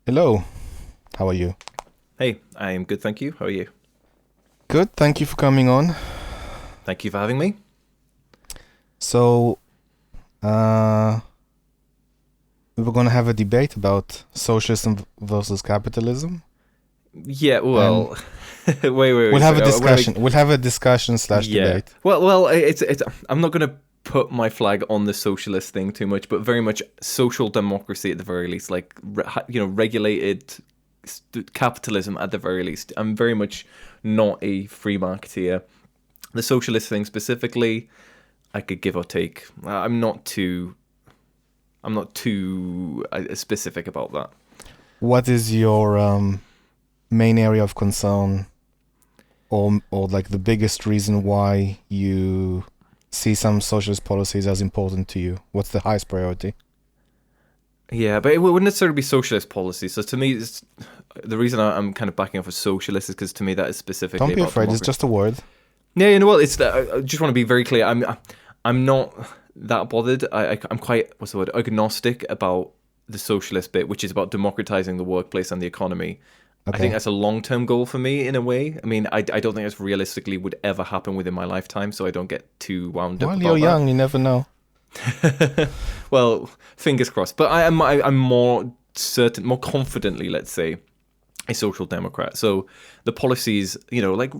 Hello, how are you? Hey, I am good, thank you. How are you? Good, thank you for coming on. Thank you for having me. So, uh, we were gonna have a debate about socialism versus capitalism, Yeah, and well, wait, we'll have a sorry. I want to discussion. make We'll have a discussion slash yeah. debate. Well, it's. I'm not going to put my flag on the socialist thing too much, but very much social democracy at the very least, like regulated capitalism at the very least. I'm very much not a free marketeer. The socialist thing specifically, I could give or take. I'm not too specific about that. What is your main area of concern, or like the biggest reason why you see some socialist policies as important to you? What's the highest priority? Yeah, but it wouldn't necessarily be socialist policy. So to me, the reason I'm kind of backing off of socialist is because to me that is Don't specifically be about afraid. It's democracy. just a word. Yeah, you know what? It's that I just want to be very clear. I'm not that bothered. I'm quite what's the word agnostic about the socialist bit, which is about democratizing the workplace and the economy. I think Okay. that's a long term goal for me in a way. I mean, I don't think that's realistically would ever happen within my lifetime, so I don't get too wound up Well, you're about that. young. You never know. Well, fingers crossed. But I'm more certain, more confidently, let's say, a social democrat. So the policies, like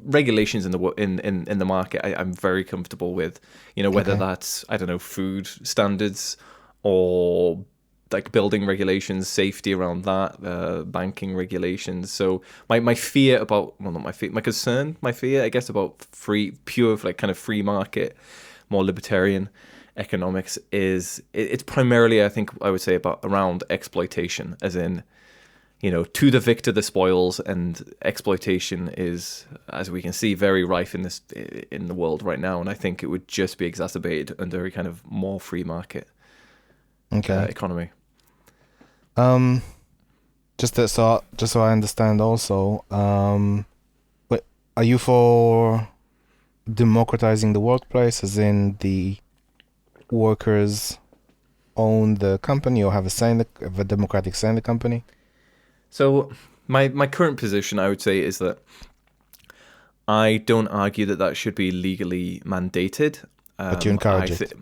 regulations in in the market, I'm very comfortable with. Whether Okay. that's I don't know food standards or like building regulations, safety around that, banking regulations. So my fear about well, not my fear, my concern, my fear, I guess, about pure like kind of free market, more libertarian economics is it's primarily I think I would say about around exploitation, as in to the victor the spoils, and exploitation is, as we can see, very rife in the world right now. And I think it would just be exacerbated under a kind of more free market Okay. economy. Um, just so I understand also, but are you for democratizing the workplace, as in the workers own the company or have a say in have a democratic say in the company? So my current position, I would say, is that I don't argue that that should be legally mandated. But you I encourage think. it.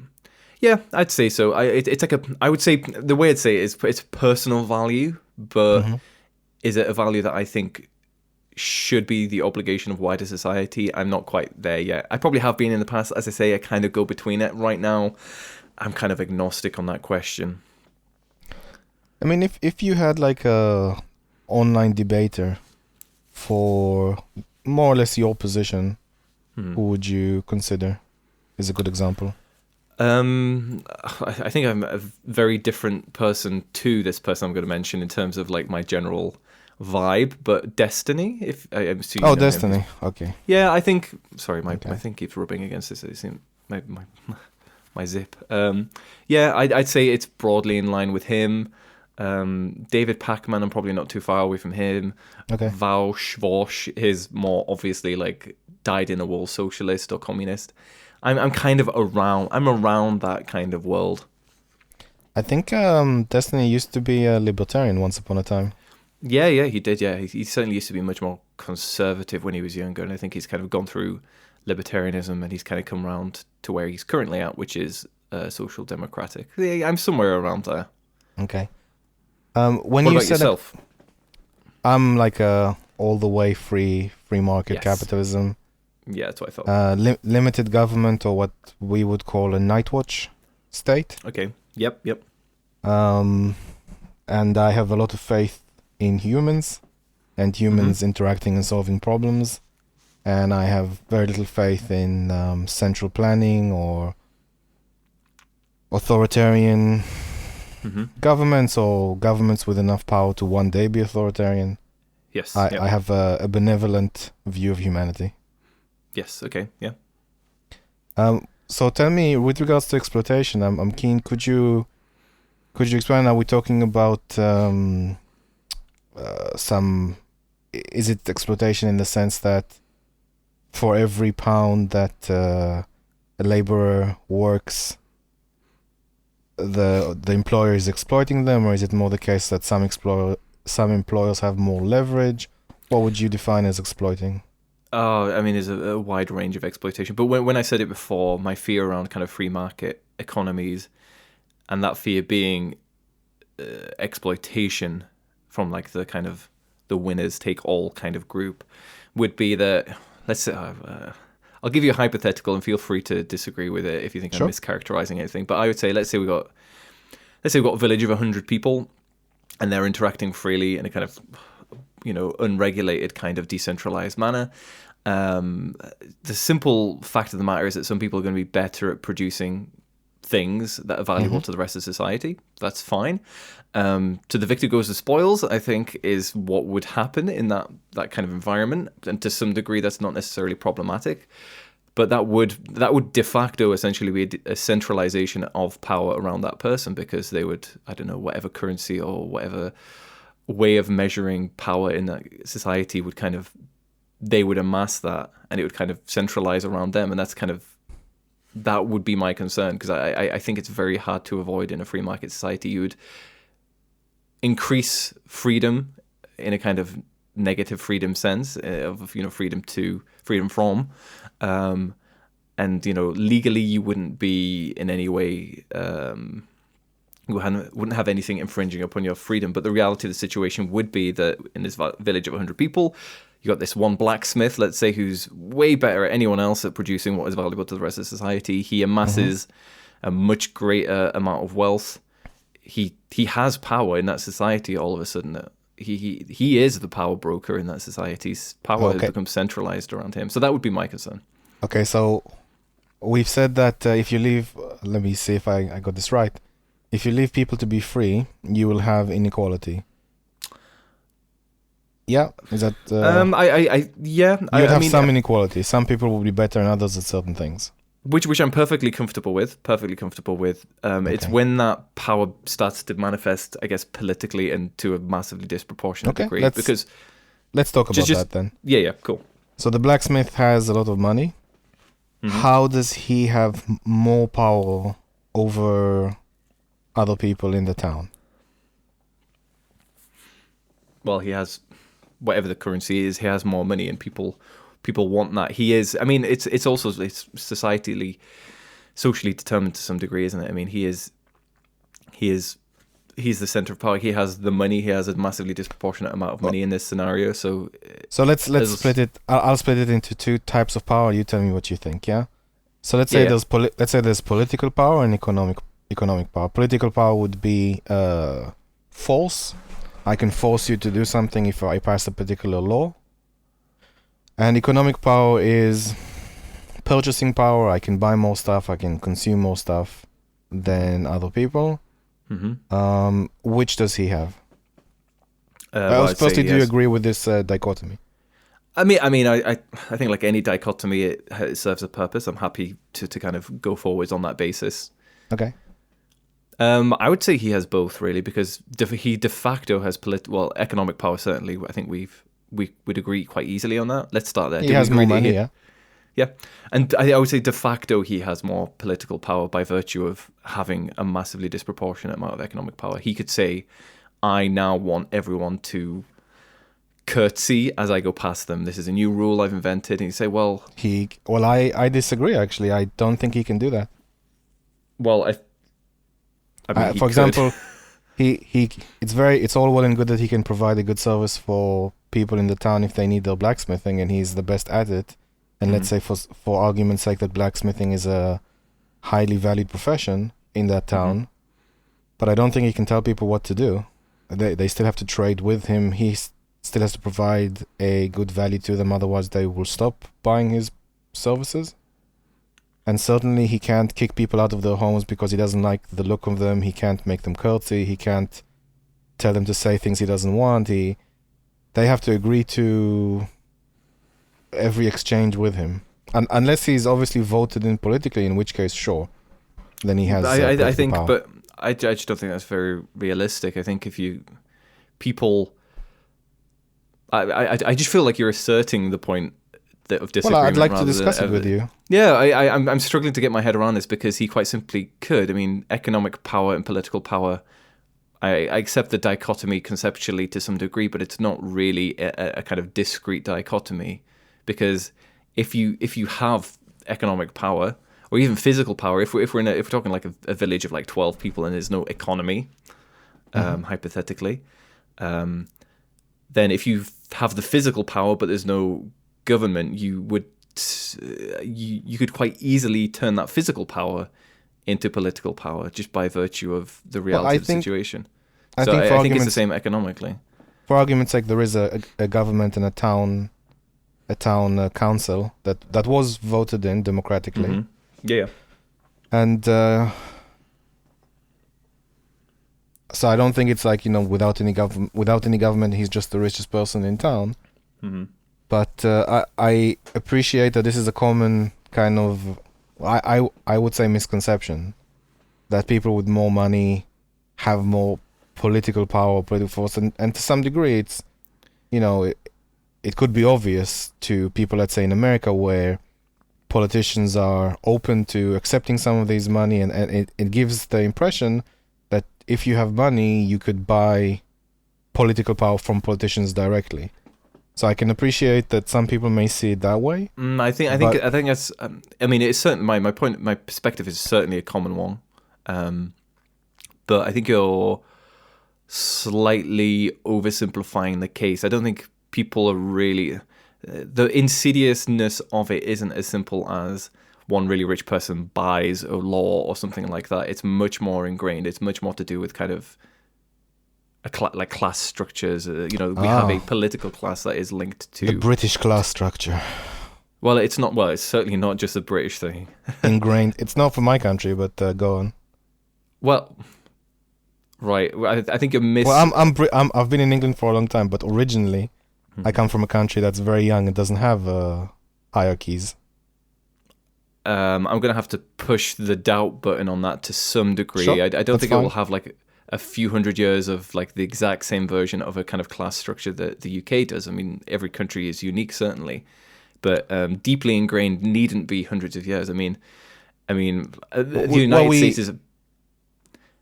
Yeah, I'd say so. It's like I would say the way I'd say it is it's personal value, but Hmm. is it a value that I think should be the obligation of wider society? I'm not quite there yet. I probably have been in the past. As I say, I kind of go between it. Right now, I'm kind of agnostic on that question. I mean, if you had like a online debater for more or less your position, Hmm. who would you consider is a good example? I think I'm a very different person to this person I'm going to mention in terms of like my general vibe, but Destiny, if I assume you Oh, know him, he's Destiny. Okay. yeah. I think sorry, my Okay. thing keeps rubbing against this. It seems my zip. Yeah, I'd say it's broadly in line with him. David Pacman, I'm probably not too far away from him. Okay. Vaush Vosh is more obviously like dyed in the wool socialist or communist. I'm kind of around. I'm around that kind of world. I think Destiny used to be a libertarian once upon a time. Yeah, yeah, he did. Yeah, he certainly used to be much more conservative when he was younger, and I think he's kind of gone through libertarianism, and he's kind of come around to where he's currently at, which is social democratic. Yeah, I'm somewhere around there. Okay. When What you about said yourself? I'm like a all the way free market Yes. capitalism, Yeah, that's what I thought. limited government, or what we would call a night watch state. Okay. Yep. Yep. Um, and I have a lot of faith in humans and Mhm. humans interacting and solving problems. And I have very little faith in central planning or authoritarian Mhm. governments, or governments with enough power to one day be authoritarian. Yes. I Yep. have a benevolent view of humanity. Yes. Okay. Yeah. So tell me, with regards to exploitation, I'm keen. Could you explain? Are we talking about some? Is it exploitation in the sense that for every pound that a laborer works, the employer is exploiting them, or is it more the case that some employers have more leverage? What would you define as exploiting? Oh, I mean, there's a wide range of exploitation. But when I said it before, my fear around kind of free market economies, and that fear being exploitation from like the kind of the winners take all kind of group, would be that, let's say, I'll give you a hypothetical and feel free to disagree with it if you think Sure. I'm mischaracterizing anything. But I would say, let's say we've got a village of 100 people, and they're interacting freely in a kind of, unregulated kind of decentralized manner. The simple fact of the matter is that some people are going to be better at producing things that are valuable to the rest of society. That's fine. To the victor goes the spoils, I think, is what would happen in that kind of environment. And to some degree, that's not necessarily problematic. But that would de facto essentially be a centralization of power around that person, because they would, I don't know, whatever currency or whatever way of measuring power in that society would kind of, they would amass that, and it would kind of centralize around them. And that would be my concern, because I think it's very hard to avoid in a free market society. You would increase freedom in a kind of negative freedom sense of, freedom from, and legally you wouldn't be in any way you wouldn't have anything infringing upon your freedom. But the reality of the situation would be that in this village of 100 people, you got this one blacksmith, let's say, who's way better at anyone else at producing what is valuable to the rest of society. He amasses a much greater amount of wealth. He has power in that society all of a sudden. He is the power broker in that society's power has become centralized around him. So that would be my concern. Okay, so we've said that if you leave, let me see if I got this right. If you leave people to be free, you will have inequality. Yeah, is that? Yeah. You'd have some inequality. Some people will be better than others at certain things. Which I'm perfectly comfortable with. It's when that power starts to manifest, I guess, politically and to a massively disproportionate degree. Let's talk about that then. Yeah, cool. So the blacksmith has a lot of money. How does he have more power over other people in the town? Well, he has whatever the currency is. He has more money, and people want that. He is. I mean, it's socially determined to some degree, isn't it? I mean, he's the center of power. He has the money. He has a massively disproportionate amount of money in this scenario. So let's split it. I'll split it into two types of power. You tell me what you think. Yeah. So let's say there's political power and economic power. Political power would be force. I can force you to do something if I pass a particular law. And economic power is purchasing power. I can buy more stuff. I can consume more stuff than other people. Which does he have? Firstly, do you agree with this dichotomy? I mean, I think like any dichotomy, it serves a purpose. I'm happy to kind of go forwards on that basis. Okay. I would say he has both, really, because he de facto has economic power. Certainly, I think we would agree quite easily on that. Let's start there. He has more money, yeah. Yeah, and I would say de facto he has more political power by virtue of having a massively disproportionate amount of economic power. He could say, I now want everyone to curtsy as I go past them. This is a new rule I've invented. And you say, I disagree, actually. I don't think he can do that. Well, for example, it's all well and good that he can provide a good service for people in the town if they need their blacksmithing, and he's the best at it. And let's say for argument's sake that blacksmithing is a highly valued profession in that town, but I don't think he can tell people what to do. They still have to trade with him. He still has to provide a good value to them, otherwise they will stop buying his services. And certainly he can't kick people out of their homes because he doesn't like the look of them. He can't make them curtsy. He can't tell them to say things he doesn't want. They have to agree to every exchange with him, unless he's obviously voted in politically, in which case, sure, then he has. I think, power. But I just don't think that's very realistic. I think if I just feel like you're asserting the point of Well, I'd disagreement. like to rather discuss than it with you. Yeah, I'm struggling to get my head around this because he quite simply could. I mean, economic power and political power. I accept the dichotomy conceptually to some degree, but it's not really a kind of discrete dichotomy, because if you have economic power or even physical power, if we're talking like a village of like 12 people and there's no economy, hypothetically, then if you have the physical power but there's no government, you could quite easily turn that physical power into political power just by virtue of the reality of the situation. I So think I think it's the same economically. For argument's sake, there is a government and a town council that was voted in democratically. Mm-hmm. Yeah. And so I don't think it's like, without any government, he's just the richest person in town. Mm-hmm. But I appreciate that this is a common kind of, I would say, misconception, that people with more money have more political power, political force, and to some degree it's, it could be obvious to people, let's say in America, where politicians are open to accepting some of these money, and it gives the impression that if you have money, you could buy political power from politicians directly. So I can appreciate that some people may see it that way. I think that's. I mean, it's certainly my perspective is certainly a common one, but I think you're slightly oversimplifying the case. I don't think people are really. The insidiousness of it isn't as simple as one really rich person buys a law or something like that. It's much more ingrained. It's much more to do with kind of like class structures. We have a political class that is linked to the British class structure. Well, it's not. Well, it's certainly not just a British thing. Ingrained. It's not for my country, but go on. Well, right. I think you're missing. Well, I've been in England for a long time, but originally, I come from a country that's very young and doesn't have hierarchies. I'm going to have to push the doubt button on that to some degree. Sure, I don't think fine. it will have like a few hundred years of like the exact same version of a kind of class structure that the UK does. I mean, every country is unique, certainly, but deeply ingrained needn't be hundreds of years. I mean, the United States is.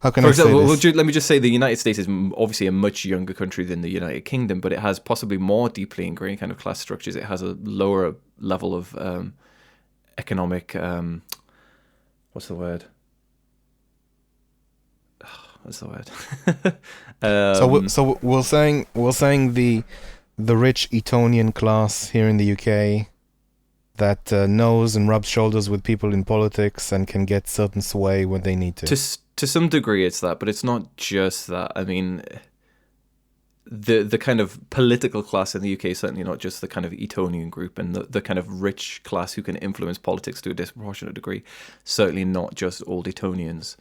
How can For I example, say this? let me just say the United States is obviously a much younger country than the United Kingdom, but it has possibly more deeply ingrained kind of class structures. It has a lower level of economic. What's the word? What's the word? So we're saying the rich Etonian class here in the UK that knows and rubs shoulders with people in politics and can get certain sway when they need to. To some degree, it's that, but it's not just that. I mean, the kind of political class in the UK is certainly not just the kind of Etonian group and the kind of rich class who can influence politics to a disproportionate degree. Certainly not just old Etonians.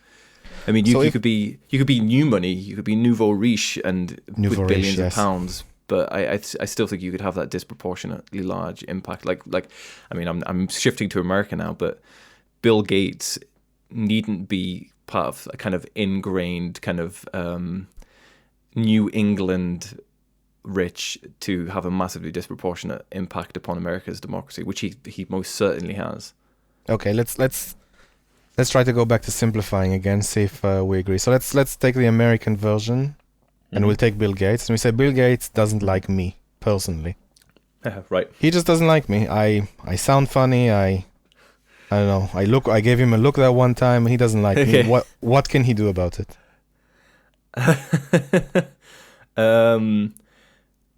I mean, you could be new money, you could be nouveau riche and with billions of pounds. But I still think you could have that disproportionately large impact. Like I mean, I'm shifting to America now, but Bill Gates needn't be part of a kind of ingrained kind of New England rich to have a massively disproportionate impact upon America's democracy, which he most certainly has. Okay, let's try to go back to simplifying again, see if we agree. So let's take the American version. And we'll take Bill Gates, and we say Bill Gates doesn't like me personally. Right. He just doesn't like me. I sound funny. I don't know. I gave him a look that one time. He doesn't like me. What can he do about it?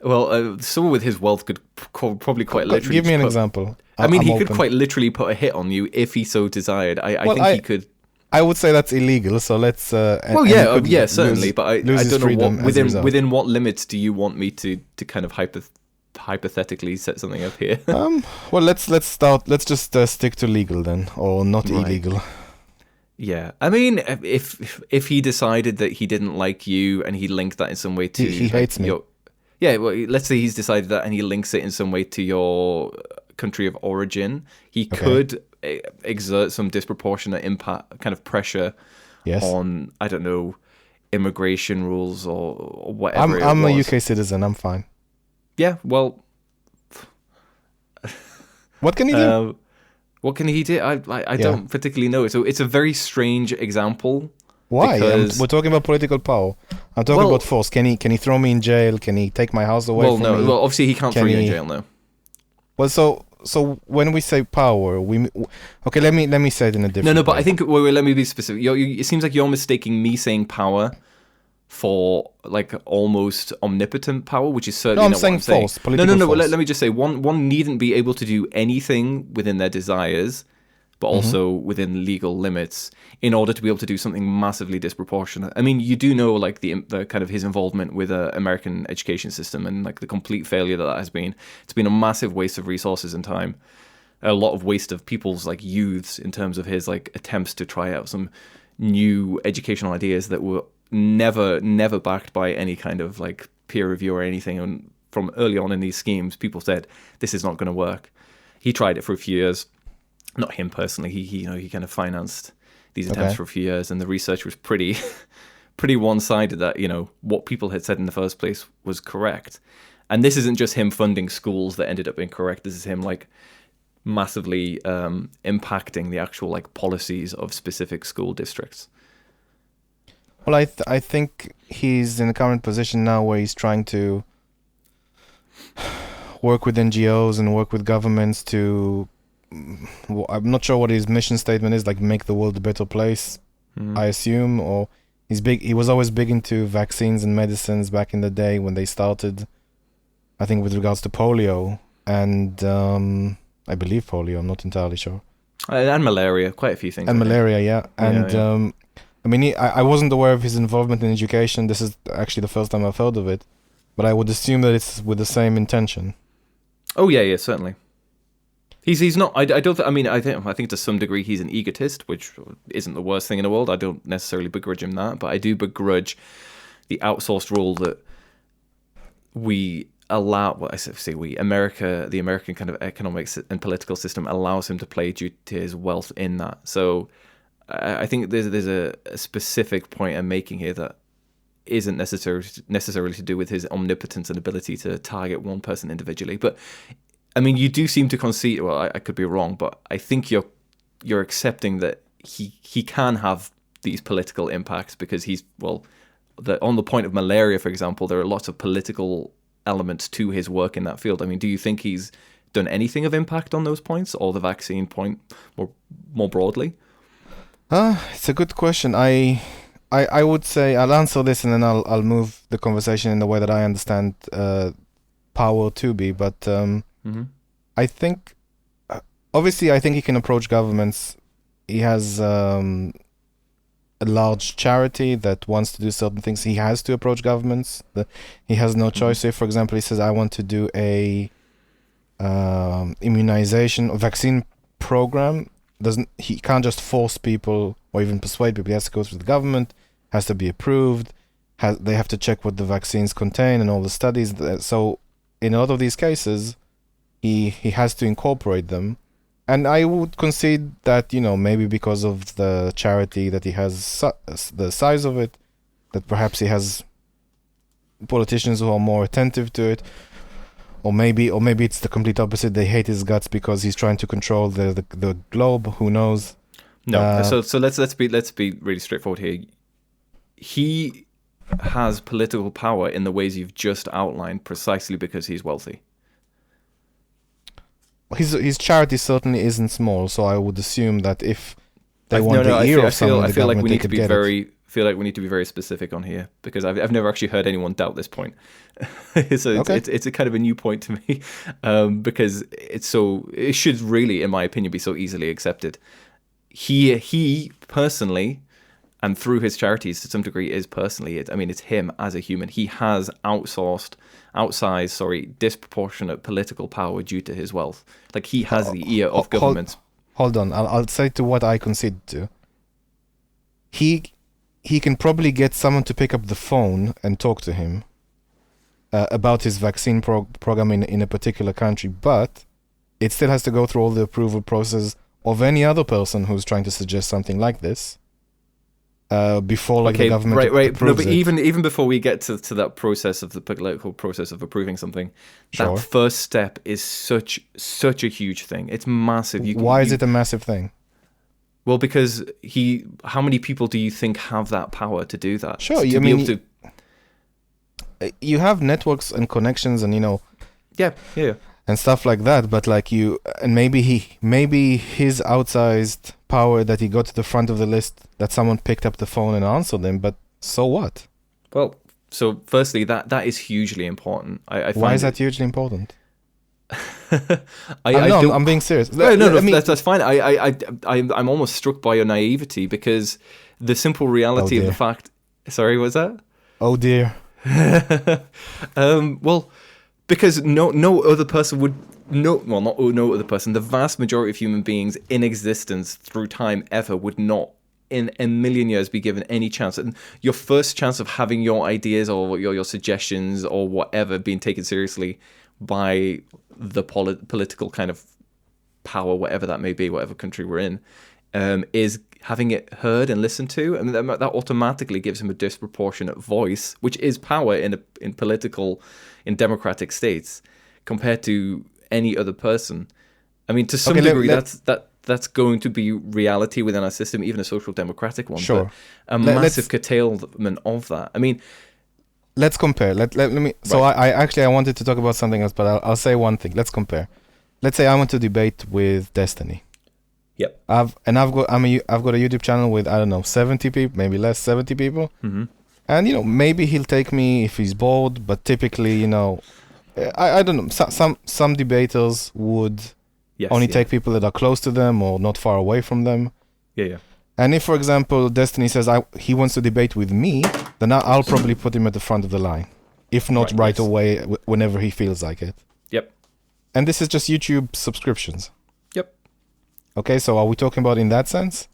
Well, someone with his wealth could probably quite literally. Give me an example. He could quite literally put a hit on you if he so desired. I think he could. I would say that's illegal. So let's. Certainly. But I don't know within what limits do you want me to kind of hypothetically set something up here? Well, let's just stick to legal then, or not illegal. Yeah, I mean, if he decided that he didn't like you and he linked that in some way to he hates me. Yeah, well, let's say he's decided that and he links it in some way to your country of origin, he could exert some disproportionate impact, kind of pressure on, I don't know, immigration rules or whatever. I'm a UK citizen. I'm fine. Yeah, well, What can he do? What can he do? I don't particularly know. So it's a very strange example. Why? Because, We're talking about political power. I'm talking about force. Can he throw me in jail? Can he take my house away from me? Well, obviously he can't throw you in jail, no. Well, so when we say power, okay. Let me say it in a different. No. But I think let me be specific. It seems like you're mistaking me saying power for like almost omnipotent power, which is certainly not what I'm saying. Force, political no. Force. Let me just say one needn't be able to do anything within their desires, but also within legal limits, in order to be able to do something massively disproportionate. I mean, you do know like the kind of his involvement with the American education system and like the complete failure that has been. It's been a massive waste of resources and time, a lot of waste of people's like youths in terms of his like attempts to try out some new educational ideas that were never backed by any kind of like peer review or anything. And from early on in these schemes, people said this is not going to work. He tried it for a few years. Not him personally. He kind of financed these attempts for a few years, and the research was pretty one-sided. That what people had said in the first place was correct, and this isn't just him funding schools that ended up incorrect. This is him like massively impacting the actual like policies of specific school districts. Well, I think he's in the current position now where he's trying to work with NGOs and work with governments to. I'm not sure what his mission statement is, like make the world a better place, I assume, or he was always big into vaccines and medicines back in the day when they started, I think with regards to polio and I believe polio, I'm not entirely sure. And malaria, quite a few things. And malaria, yeah. And I mean, I wasn't aware of his involvement in education. This is actually the first time I've heard of it, but I would assume that it's with the same intention. Oh yeah, certainly. He's not. I don't. I mean, I think to some degree he's an egotist, which isn't the worst thing in the world. I don't necessarily begrudge him that, but I do begrudge the outsourced role that we allow. Well, I say we. The American kind of economic and political system allows him to play due to his wealth in that. So I think there's a specific point I'm making here that isn't necessarily to do with his omnipotence and ability to target one person individually, but. I mean, you do seem to concede. Well, I could be wrong, but I think you're accepting that he can have these political impacts because on the point of malaria, for example, there are lots of political elements to his work in that field. I mean, do you think he's done anything of impact on those points, or the vaccine point more broadly? It's a good question. I would say I'll answer this and then I'll move the conversation in the way that I understand power to be, but. I think, obviously, I think he can approach governments. He has a large charity that wants to do certain things. He has to approach governments. He has no choice. Say, for example, he says, I want to do a immunization or vaccine program. He can't just force people or even persuade people. He has to go through the government, has to be approved. They have to check what the vaccines contain and all the studies. So in a lot of these cases, he has to incorporate them, and I would concede that maybe because of the charity that he has, the size of it, that perhaps he has politicians who are more attentive to it, or maybe it's the complete opposite. They hate his guts because he's trying to control the globe. Who knows? No. So let's be really straightforward here. He has political power in the ways you've just outlined, precisely because he's wealthy. His charity certainly isn't small, so I would assume that if they want the ear of someone, I feel like we need to be very specific on here, because I've never actually heard anyone doubt this point. It's a kind of a new point to me, because it should really, in my opinion, be so easily accepted. He personally, and through his charities to some degree, is personally. It's him as a human. He has outsized, disproportionate political power due to his wealth. Like, he has the ear of governments. Hold on, I'll say to what I concede to. He can probably get someone to pick up the phone and talk to him about his vaccine program in a particular country, but it still has to go through all the approval process of any other person who's trying to suggest something like this. before like the Okay, government right. No, approves but it. even before we get to that process of the political process of approving something, Sure. that first step is such a huge thing. It's massive. Why is it a massive thing? Well, because how many people do you think have that power to do that? Sure, To I be mean, able to, you have networks and connections and yeah. and stuff like that, but like maybe his outsized power that he got to the front of the list, that someone picked up the phone and answered him, but so what? Well, so firstly, that is hugely important. I Why find is that hugely important? don't. I'm being serious. No, I mean, that's fine. I'm almost struck by your naivety because the simple reality of the fact. Sorry, what's that? Oh dear. Well, because no other person would no other person. The vast majority of human beings in existence through time ever would not in a million years be given any chance. And your first chance of having your ideas or your suggestions or whatever being taken seriously by the political kind of power, whatever that may be, whatever country we're in, is having it heard and listened to, and that automatically gives him a disproportionate voice, which is power in democratic states compared to any other person. I mean, to some degree, that's going to be reality within our system, even a social democratic one. Sure. But a massive curtailment of that. I mean, let's compare. Let me. So right. I wanted to talk about something else, but I'll say one thing. Let's compare. Let's say I want to debate with Destiny. Yep. I've got a YouTube channel with 70 people, maybe less, 70 people. Mm-hmm. And maybe he'll take me if he's bored, but typically I don't know, some debaters would only take people that are close to them or not far away from them. Yeah. And if, for example, Destiny says he wants to debate with me, then I'll probably put him at the front of the line, if not right away, whenever he feels like it. Yep. And this is just YouTube subscriptions. Yep. Okay, so are we talking about in that sense?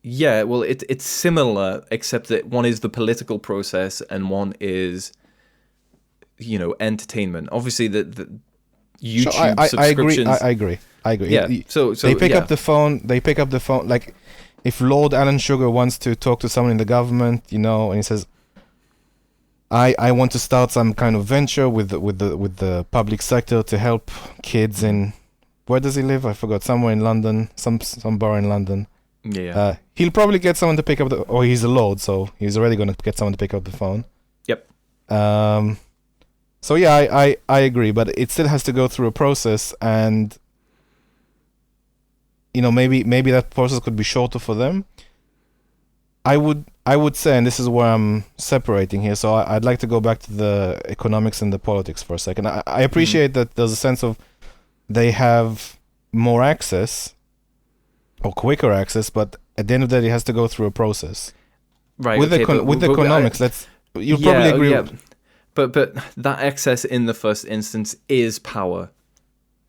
Yeah, well, it's similar, except that one is the political process and one is, entertainment. Obviously, the YouTube subscriptions. I agree. Yeah. So they pick up the phone. Like, if Lord Alan Sugar wants to talk to someone in the government, and he says, I want to start some kind of venture with the public sector to help kids in, where does he live? I forgot. Somewhere in London, some borough in London. Yeah. He'll probably get someone to pick up or he's a Lord, so he's already going to get someone to pick up the phone. Yep. So yeah, I agree, but it still has to go through a process, and maybe that process could be shorter for them. I would say, and this is where I'm separating here, so I'd like to go back to the economics and the politics for a second. I appreciate that there's a sense of they have more access or quicker access, but at the end of the day, it has to go through a process. Right. With economics, you'll probably agree. Yeah. But that excess in the first instance is power.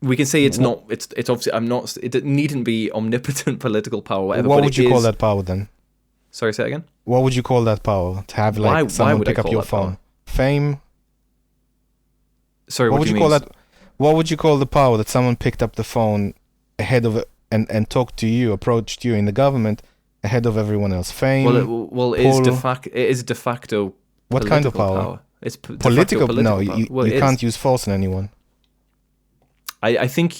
We can say it's not. It's obviously. I'm not. It needn't be omnipotent political power. Whatever. What would you call that power then? Sorry, say it again. What would you call that power? To have someone pick up your phone? Fame. Sorry, what would you call that? What would you call the power that someone picked up the phone ahead of it and talked to you, approached you in the government ahead of everyone else? Fame. Well, it is de facto. What kind of power? It's political. No, you can't use force on anyone. I think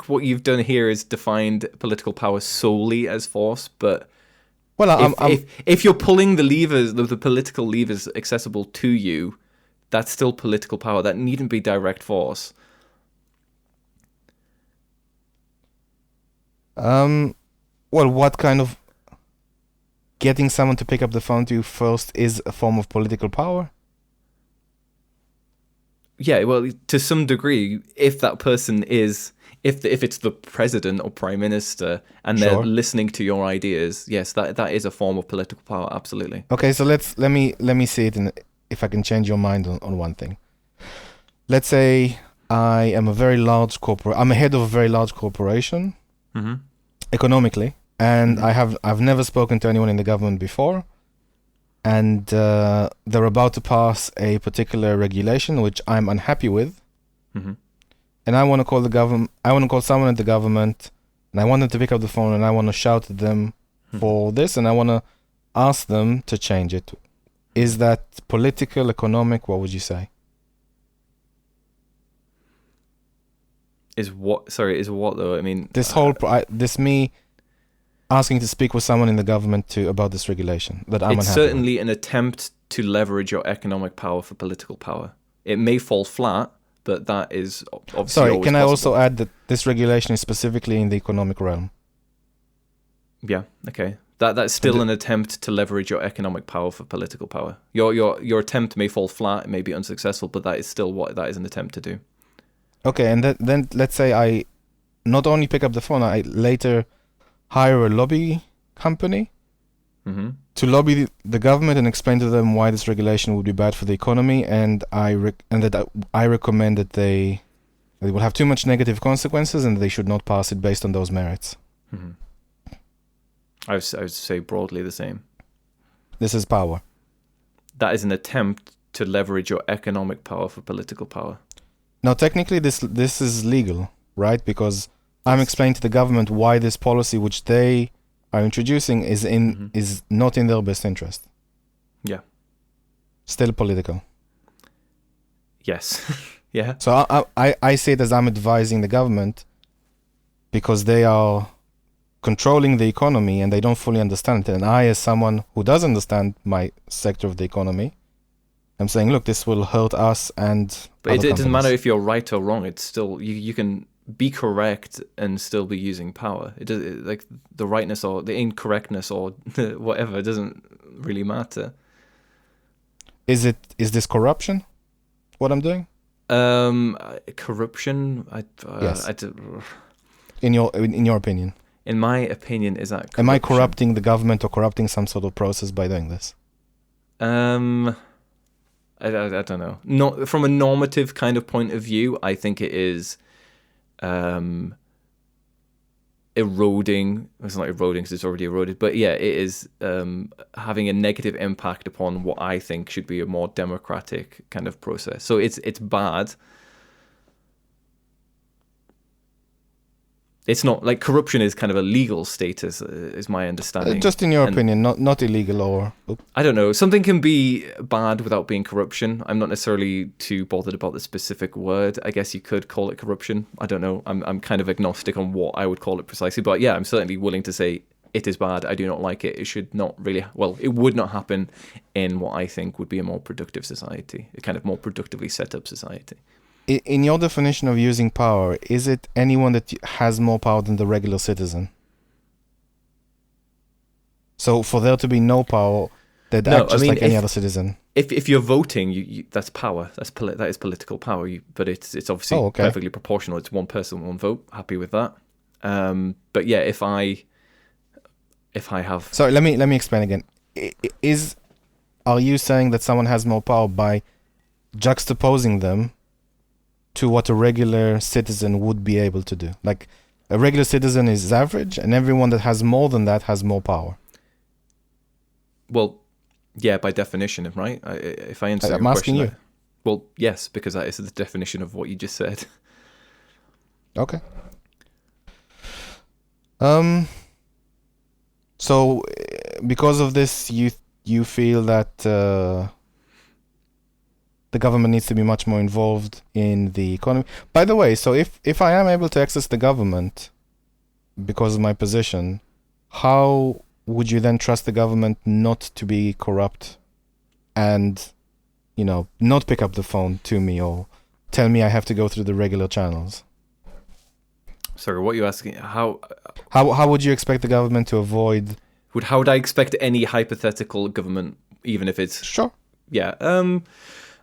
what you've done here is defined political power solely as force, but if you're pulling the levers, the political levers accessible to you, that's still political power. That needn't be direct force. Well, what kind of getting someone to pick up the phone to you first is a form of political power? Yeah, well, to some degree, if that person is, if it's the president or prime minister and they're listening to your ideas, yes, that is a form of political power, absolutely. Okay, so let me see it if I can change your mind on one thing. Let's say I am a very large I'm a head of a very large corporation, economically, and I've never spoken to anyone in the government before, and they're about to pass a particular regulation which I'm unhappy with, and I want to call the government. I want to call someone at the government and I want them to pick up the phone, and I want to shout at them for this, and I want to ask them to change it. Is that political, economic? What would you say? Is what though? I mean, This me asking to speak with someone in the government about this regulation that I'm it's unhappy certainly an attempt to leverage your economic power for political power. It may fall flat, but that is obviously Sorry, can I possible. also add that this regulation is specifically in the economic realm? Yeah, okay. That's still an attempt to leverage your economic power for political power. Your attempt may fall flat, it may be unsuccessful, but that is still what that is an attempt to do. Okay, and then let's say I not only pick up the phone, I later hire a lobby company to lobby the government and explain to them why this regulation would be bad for the economy, and I recommend that they will have too much negative consequences and they should not pass it based on those merits. I would say broadly the same. This is power. That is an attempt to leverage your economic power for political power. Now, technically, this is legal, right? Because I'm explaining to the government why this policy, which they are introducing, is not in their best interest. Yeah. Still political. Yes. Yeah. So I see it as I'm advising the government because they are controlling the economy and they don't fully understand it. And I, as someone who does understand my sector of the economy, I'm saying, look, this will hurt us and But other it doesn't matter companies. if you're right or wrong. It's still you can be correct and still be using power. It does like the rightness or the incorrectness or whatever. It doesn't really matter. Is this corruption? What I'm doing? Corruption. Yes. In your opinion, In my opinion, is that corruption? am I corrupting the government or corrupting some sort of process by doing this? I don't know. Not from a normative kind of point of view. I think it is eroding. It's not eroding because it's already eroded. But yeah, it is having a negative impact upon what I think should be a more democratic kind of process. So it's bad. It's not like corruption is kind of a legal status, is my understanding. Just in your opinion, not illegal or... I don't know. Something can be bad without being corruption. I'm not necessarily too bothered about the specific word. I guess you could call it corruption. I don't know. I'm kind of agnostic on what I would call it precisely. But yeah, I'm certainly willing to say it is bad. I do not like it. It should not really... Well, it would not happen in what I think would be a more productive society, a kind of more productively set up society. In your definition of using power, is it anyone that has more power than the regular citizen? So for there to be no power, they'd act just like any other citizen. If you're voting, that's power. That is political power. But it's obviously perfectly proportional. It's one person, one vote. Happy with that. But yeah, if I have... Sorry, let me explain again. Are you saying that someone has more power by juxtaposing them to what a regular citizen would be able to do? Like, a regular citizen is average, and everyone that has more than that has more power. Well, yeah, by definition, right? If I answer your question... I'm asking you. Well, yes, because that is the definition of what you just said. Okay. So, because of this, you feel that... the government needs to be much more involved in the economy. By the way, so if I am able to access the government because of my position, how would you then trust the government not to be corrupt and, not pick up the phone to me or tell me I have to go through the regular channels? Sorry, what are you asking? How would you expect the government to avoid... How would I expect any hypothetical government, even if it's... Sure. Yeah,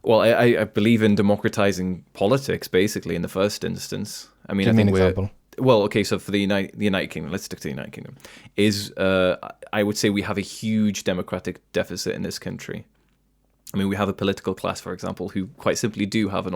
well, I believe in democratizing politics, basically, in the first instance. I mean, Give me an example. Well, okay, so for the United Kingdom, let's stick to the United Kingdom, I would say we have a huge democratic deficit in this country. I mean, we have a political class, for example, who quite simply do have an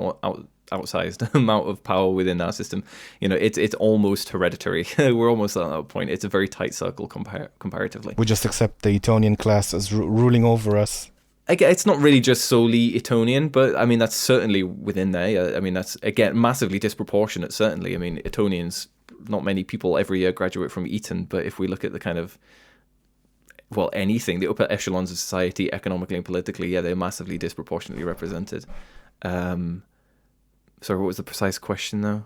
outsized amount of power within our system. It's almost hereditary. We're almost at that point. It's a very tight circle comparatively. We just accept the Etonian class as ruling over us. It's not really just solely Etonian, but I mean, that's certainly within there. I mean, that's, again, massively disproportionate, certainly. I mean, Etonians not many people every year graduate from Eton, but if we look at the kind of, well, anything, the upper echelons of society, economically and politically, yeah, they're massively disproportionately represented. Sorry, what was the precise question now?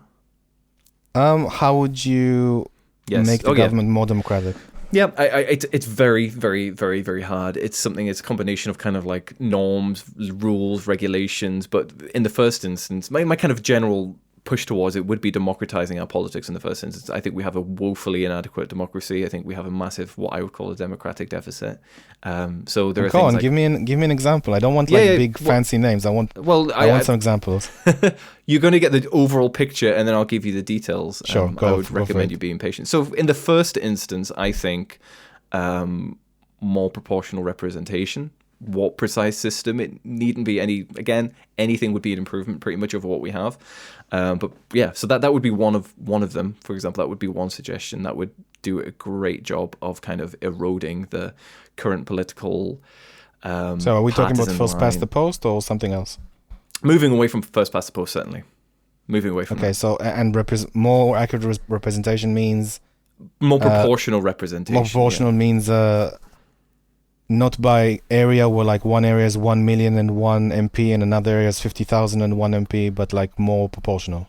How would you make the government more democratic? Yeah, it's very, very, very, very hard. It's a combination of kind of like norms, rules, regulations. But in the first instance, my kind of general push towards it would be democratizing our politics in the first instance. I think we have a woefully inadequate democracy. I think we have a massive, what I would call a democratic deficit. So there are Go things on, like, give me an example. I don't want big fancy names. I want some examples. You're going to get the overall picture, and then I'll give you the details. Sure, I would recommend you being patient. So in the first instance, I think more proportional representation. What precise system? It needn't be anything would be an improvement pretty much over what we have. But yeah, so that would be one of them. For example, that would be one suggestion that would do a great job of kind of eroding the current political. So are we talking about first past the post or something else? Moving away from first past the post, certainly. Moving away from. Okay, so and more accurate representation means more proportional representation. More proportional means not by area, where like one area is 1 million and 1 MP and another area is 50,000 and 1 MP, but like more proportional.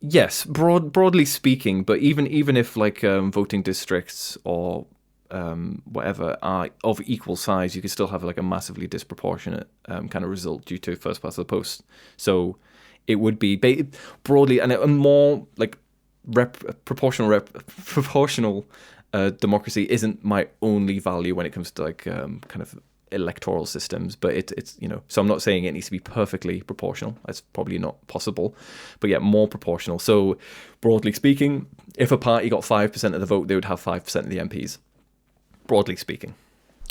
Yes, broadly speaking, but even if like voting districts or whatever are of equal size, you could still have like a massively disproportionate kind of result due to first past the post. So it would be broadly and a more like proportional democracy isn't my only value when it comes to like kind of electoral systems, but it's so I'm not saying it needs to be perfectly proportional. That's probably not possible, but yeah, more proportional. So broadly speaking, if a party got 5% of the vote, they would have 5% of the MPs. Broadly speaking.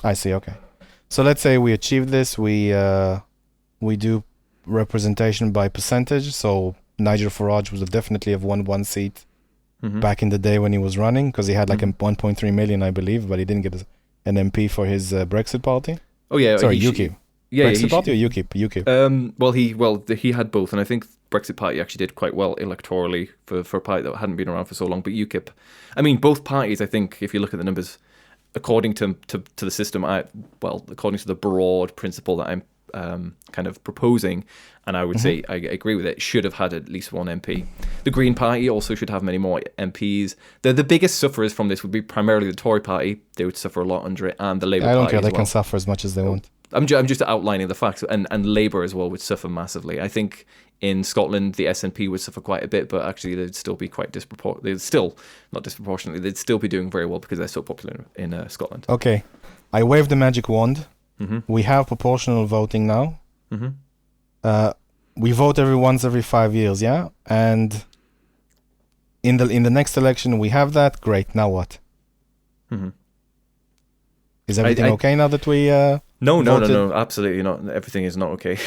I see. Okay, so let's say we achieve this. We do representation by percentage. So Nigel Farage was definitely have won one seat. Mm-hmm. Back in the day when he was running, because he had like 1.3 million, I believe, but he didn't get an MP for his Brexit party. Oh yeah, sorry, UKIP. Yeah, Brexit party or UKIP? UKIP. He had both, and I think Brexit party actually did quite well electorally for a party that hadn't been around for so long. But UKIP, I mean, both parties. I think if you look at the numbers, according to the system, according to the broad principle that I'm kind of proposing, and I would say I agree with it, should have had at least one MP. The Green Party also should have many more MPs. The biggest sufferers from this would be primarily the Tory Party. They would suffer a lot under it, and the Labour Party. I don't care. They can suffer as much as they want. I'm just outlining the facts, and Labour as well would suffer massively. I think in Scotland the SNP would suffer quite a bit, but actually they'd still be quite disproportionate. They'd still, not disproportionately, they'd still be doing very well because they're so popular in Scotland. Okay, I waved the magic wand. Mm-hmm. We have proportional voting now. Mm-hmm. We vote every 5 years, yeah? And in the next election we have that. Great. Now what? Mm-hmm. Is everything okay now that we No, absolutely not. Everything is not okay.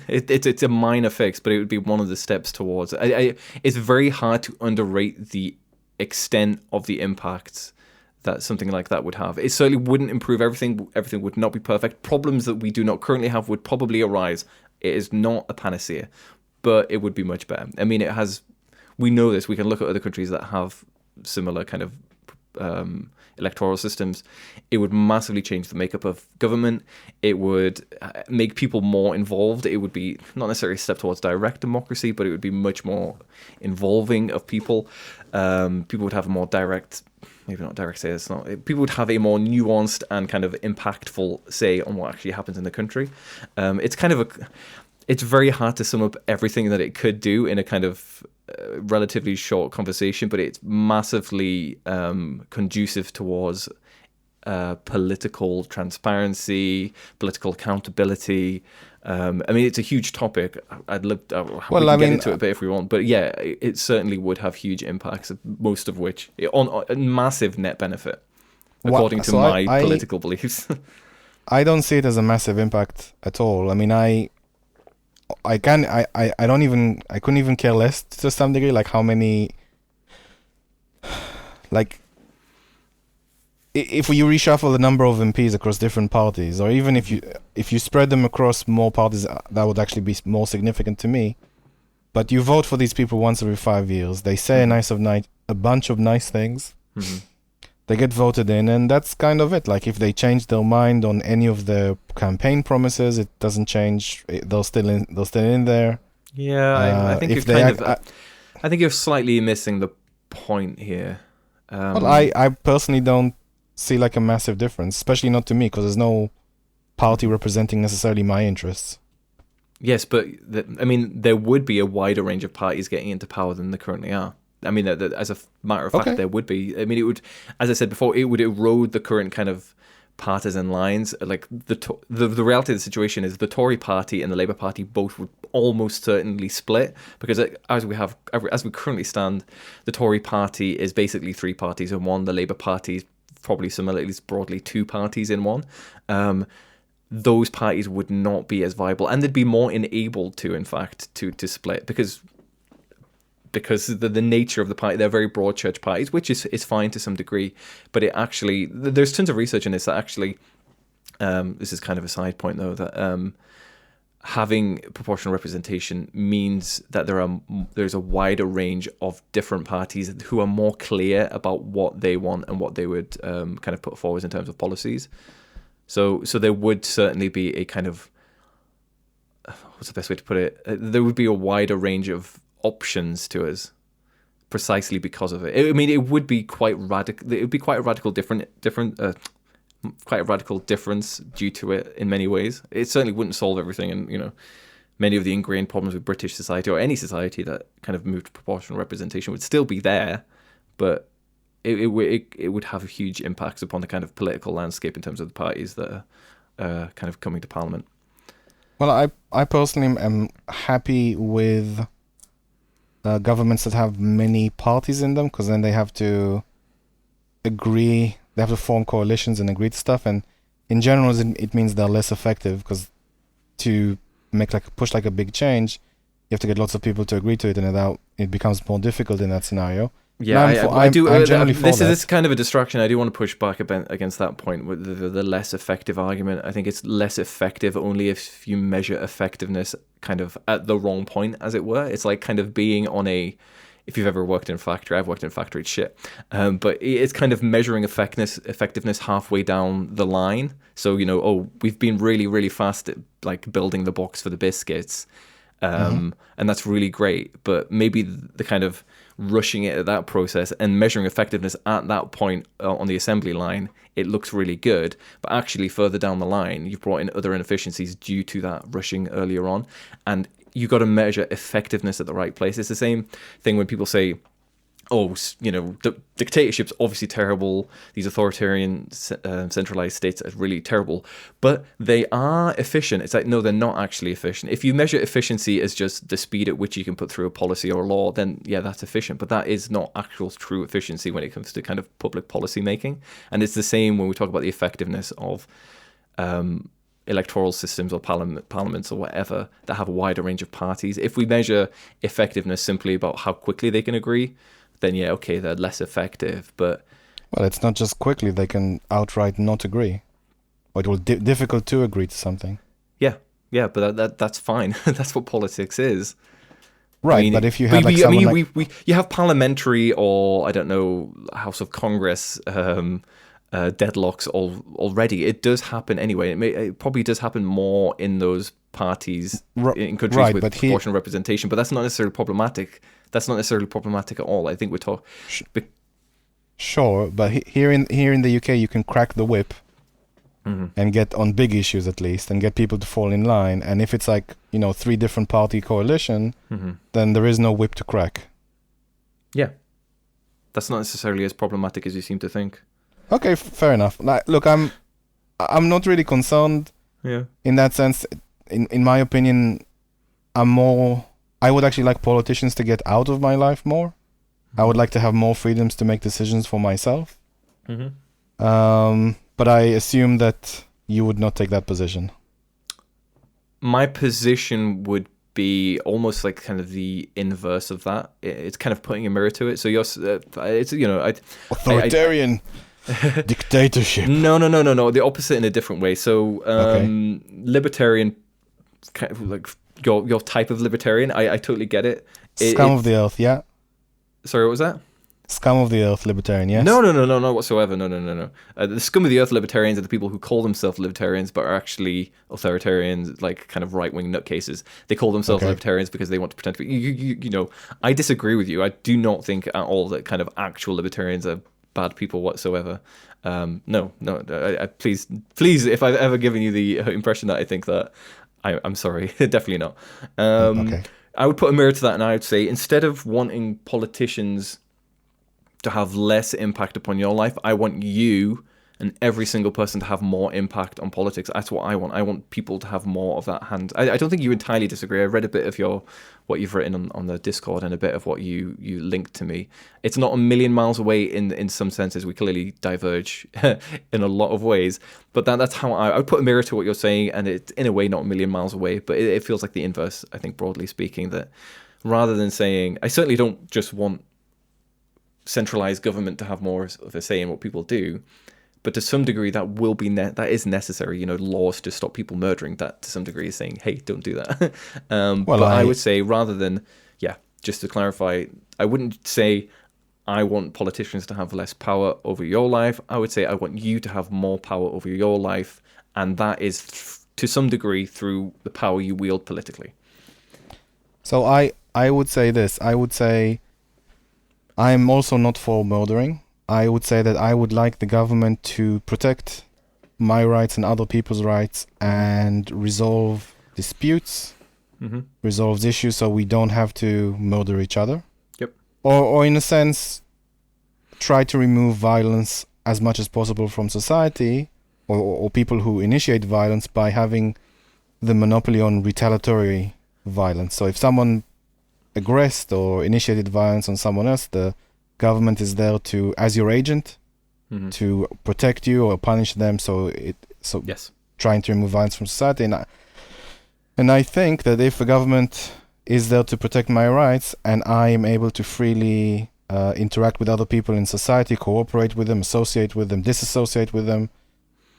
It's a minor fix, but it would be one of the steps towards it. It's very hard to underrate the extent of the impacts that something like that would have. It certainly wouldn't improve everything. Everything would not be perfect. Problems that we do not currently have would probably arise. It is not a panacea, but it would be much better. I mean, we know this. We can look at other countries that have similar kind of electoral systems. It would massively change the makeup of government. It would make people more involved. It would be not necessarily a step towards direct democracy, but it would be much more involving of people. People would have a more direct, maybe not direct say, it's not. People would have a more nuanced and kind of impactful say on what actually happens in the country. It's very hard to sum up everything that it could do in a kind of relatively short conversation, but it's massively conducive towards political transparency, political accountability. I mean, it's a huge topic. I'd love we can get into it a bit if we want, but yeah, it certainly would have huge impacts, most of which on a massive net benefit, according to my political beliefs. I don't see it as a massive impact at all. I mean, I couldn't even care less to some degree, like how many, like if you reshuffle the number of MPs across different parties, or even if you spread them across more parties, that would actually be more significant to me. but you vote for these people once every 5 years. They say a bunch of nice things. They get voted in, and that's kind of it. Like, if they change their mind on any of their campaign promises, it doesn't change. They're still in there. Yeah, I think I think you're slightly missing the point here. Well, I personally don't see like a massive difference, especially not to me, because there's no party representing necessarily my interests. Yes, but there would be a wider range of parties getting into power than there currently are. I mean, as a matter of fact, there would be. I mean, it would, as I said before, it would erode the current kind of partisan lines. Like the reality of the situation is the Tory party and the Labour Party both would almost certainly split, because as we currently stand, the Tory party is basically three parties in one. The Labour Party is probably similarly broadly two parties in one. Those parties would not be as viable, and they'd be more enabled to, in fact, to split because the nature of the party, they're very broad church parties, which is fine to some degree, but it actually, there's tons of research in this that actually, this is kind of a side point though, that having proportional representation means that there's a wider range of different parties who are more clear about what they want and what they would kind of put forward in terms of policies. So there would certainly be a kind of, what's the best way to put it? There would be a wider range of options to us, precisely because of it. I mean, it would be quite radical. It would be quite a radical quite a radical difference due to it in many ways. It certainly wouldn't solve everything, and many of the ingrained problems with British society or any society that kind of moved to proportional representation would still be there, but it would have huge impacts upon the kind of political landscape in terms of the parties that are kind of coming to Parliament. Well, I personally am happy with governments that have many parties in them, because then they have to agree, they have to form coalitions and agree to stuff, and in general it means they're less effective, because to make push a big change, you have to get lots of people to agree to it, and it becomes more difficult in that scenario. Yeah, I'm generally for that. This is kind of a distraction. I do want to push back against that point with the less effective argument. I think it's less effective only if you measure effectiveness kind of at the wrong point, as it were. It's like kind of being on if you've ever worked in a factory, I've worked in a factory, it's shit. But it's kind of measuring effectiveness halfway down the line. So, we've been really, really fast at like building the box for the biscuits. And that's really great. But maybe the kind of rushing it at that process and measuring effectiveness at that point on the assembly line, it looks really good. But actually further down the line, you've brought in other inefficiencies due to that rushing earlier on. And you've got to measure effectiveness at the right place. It's the same thing when people say, the dictatorship's obviously terrible. These authoritarian centralized states are really terrible, but they are efficient. It's like, no, they're not actually efficient. If you measure efficiency as just the speed at which you can put through a policy or a law, then yeah, that's efficient. But that is not actual true efficiency when it comes to kind of public policy making. And it's the same when we talk about the effectiveness of electoral systems or parliaments or whatever that have a wider range of parties. If we measure effectiveness simply about how quickly they can agree, then yeah, okay, they're less effective. But well, it's not just quickly; they can outright not agree, or it will be difficult to agree to something. Yeah, but that's fine. That's what politics is, right? I mean, but if you have you have parliamentary or I don't know, House of Congress deadlocks already. It does happen anyway. It probably does happen more in those parties in countries with proportional representation, but that's not necessarily problematic. That's not necessarily problematic at all. I think we're talking. Sure, but here in the UK, you can crack the whip and get on big issues at least, and get people to fall in line. And if it's like 3 different party coalition, then there is no whip to crack. Yeah, that's not necessarily as problematic as you seem to think. Okay, fair enough. Look, I'm not really concerned. Yeah. In that sense, in my opinion, I would actually like politicians to get out of my life more. I would like to have more freedoms to make decisions for myself. But I assume that you would not take that position. My position would be almost like kind of the inverse of that. It's kind of putting a mirror to it. So it's authoritarian dictatorship. No. The opposite in a different way. So libertarian, kind of like your type of libertarian. I totally get it. Scum of the earth, yeah. Sorry, what was that? Scum of the earth libertarian, yes. No, not whatsoever. No. The scum of the earth libertarians are the people who call themselves libertarians but are actually authoritarians, like kind of right-wing nutcases. They call themselves libertarians because they want to pretend to be. You know, I disagree with you. I do not think at all that kind of actual libertarians are bad people whatsoever. No. Please, if I've ever given you the impression that I think that, I'm sorry, definitely not. I would put a mirror to that, and I would say instead of wanting politicians to have less impact upon your life, I want you and every single person to have more impact on politics. That's what I want. I want people to have more of that hand. I don't think you entirely disagree. I read a bit of what you've written on the Discord and a bit of what you linked to me. It's not a million miles away in some senses. We clearly diverge in a lot of ways, but that's how I would put a mirror to what you're saying, and it's in a way not a million miles away, but it feels like the inverse, I think, broadly speaking, that rather than saying, I certainly don't just want centralized government to have more of a say in what people do, but to some degree that will be that is necessary. You know, laws to stop people murdering, that to some degree is saying, hey, don't do that. But I would say, rather than, just to clarify, I wouldn't say I want politicians to have less power over your life. I would say I want you to have more power over your life, and that is to some degree through the power you wield politically. So I would say this. I would say I'm also not for murdering. I would say that I would like the government to protect my rights and other people's rights and resolve disputes, resolve issues, so we don't have to murder each other. Yep. Or in a sense, try to remove violence as much as possible from society, or people who initiate violence, by having the monopoly on retaliatory violence. So if someone aggressed or initiated violence on someone else, the government is there to, as your agent, to protect you or punish them. Yes, trying to remove violence from society. And I think that if the government is there to protect my rights, and I am able to freely interact with other people in society, cooperate with them, associate with them, disassociate with them,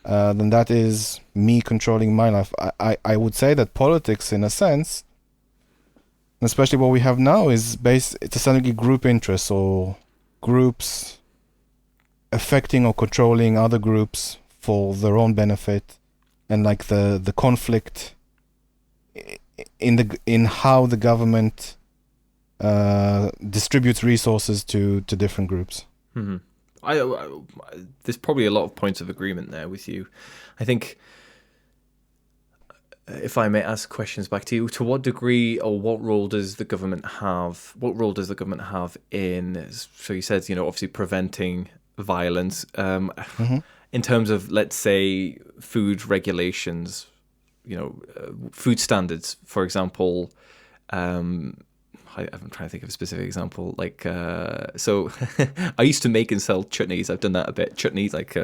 then that is me controlling my life. I would say that politics, in a sense, especially what we have now, is based to some degree group interests, or groups affecting or controlling other groups for their own benefit, and like the conflict in how the government distributes resources to different groups. There's probably a lot of points of agreement there with you. I think, if I may ask questions back to you, to what degree or what role does the government have? What role does the government have in? So you said, obviously preventing violence. In terms of, let's say, food regulations, food standards, for example. I'm trying to think of a specific example. So I used to make and sell chutneys. I've done that a bit. Chutneys, like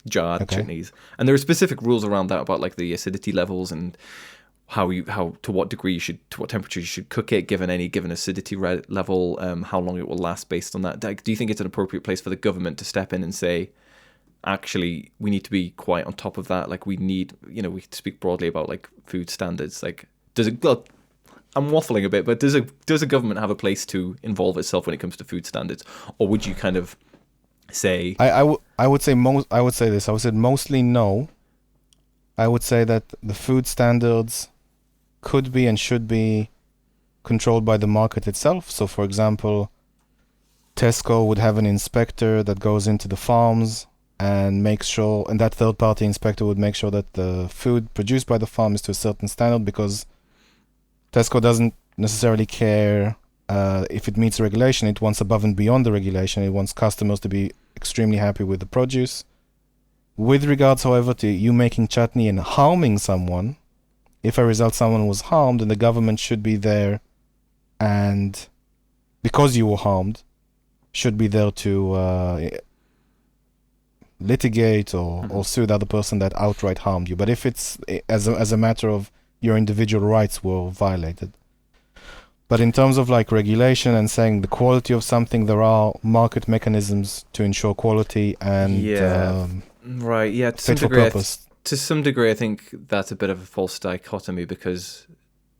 jarred chutneys, and there are specific rules around that about like the acidity levels and how to what degree to what temperature you should cook it, given acidity level, how long it will last based on that. Do you think it's an appropriate place for the government to step in and say, actually, we need to be quite on top of that? Like, we need, we speak broadly about like food standards. Like, I'm waffling a bit, but does a government have a place to involve itself when it comes to food standards, or would you kind of say? I would say this. I would say mostly no. I would say that the food standards could be and should be controlled by the market itself. So, for example, Tesco would have an inspector that goes into the farms and makes sure, and that third-party inspector would make sure that the food produced by the farm is to a certain standard, because Tesco doesn't necessarily care if it meets regulation. It wants above and beyond the regulation. It wants customers to be extremely happy with the produce. With regards, however, to you making chutney and harming someone, if a result someone was harmed, then the government should be there, and because you were harmed, should be there to litigate or sue the other person that outright harmed you. But if it's as a matter of your individual rights were violated. But in terms of like regulation and saying the quality of something, there are market mechanisms to ensure quality and to fit for purpose. To some degree, I think that's a bit of a false dichotomy, because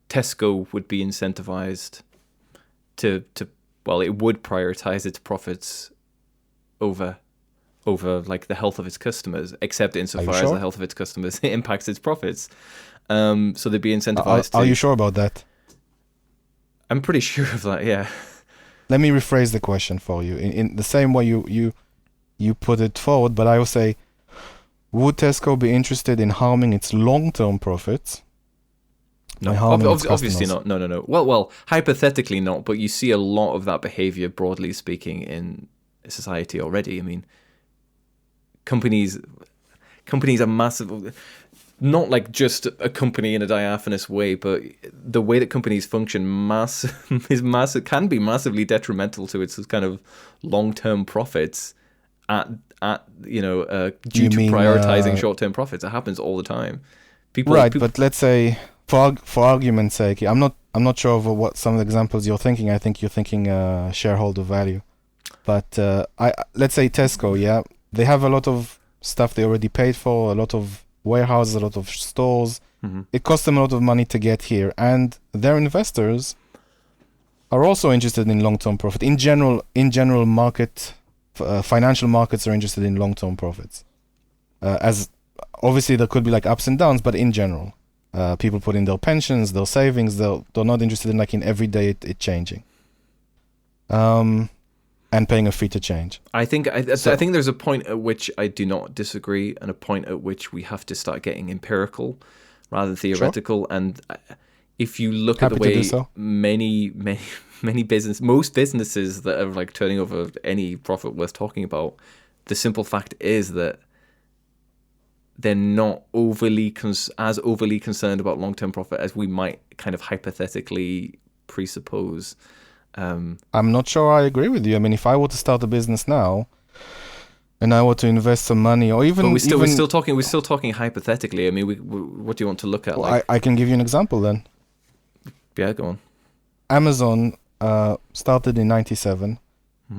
Tesco would be incentivized to well, it would prioritize its profits over like the health of its customers, except insofar as the health of its customers impacts its profits. So they'd be incentivized. Are you sure about that? I'm pretty sure of that. Yeah. Let me rephrase the question for you in the same way you put it forward, but I will say, would Tesco be interested in harming its long-term profits? No, obviously not. No. Well, hypothetically not, but you see a lot of that behavior, broadly speaking, in society already. I mean, companies are massive, not like just a company in a diaphanous way, but the way that companies function can be massively detrimental to its kind of long-term profits due to prioritizing short-term profits. It happens all the time. But let's say, for argument's sake, I'm not sure of what some of the examples you're thinking. I think you're thinking shareholder value. But let's say Tesco, yeah, they have a lot of stuff they already paid for, a lot of warehouses, a lot of stores. Mm-hmm. It costs them a lot of money to get here, and their investors are also interested in long-term profit. In general, financial markets are interested in long-term profits. As obviously there could be like ups and downs, but in general, people put in their pensions, their savings. They're not interested in like in every day it changing. And paying a fee to change. I think there's a point at which I do not disagree, and a point at which we have to start getting empirical rather than theoretical. Sure. And if you look at the way most businesses that are like turning over any profit worth talking about, the simple fact is that they're not as overly concerned about long-term profit as we might kind of hypothetically presuppose. I'm not sure I agree with you. I mean, if I were to start a business now, and I were to invest some money, or even, but we're still talking hypothetically. I mean, what do you want to look at? Well, I can give you an example then. Yeah, go on. Amazon started in '97,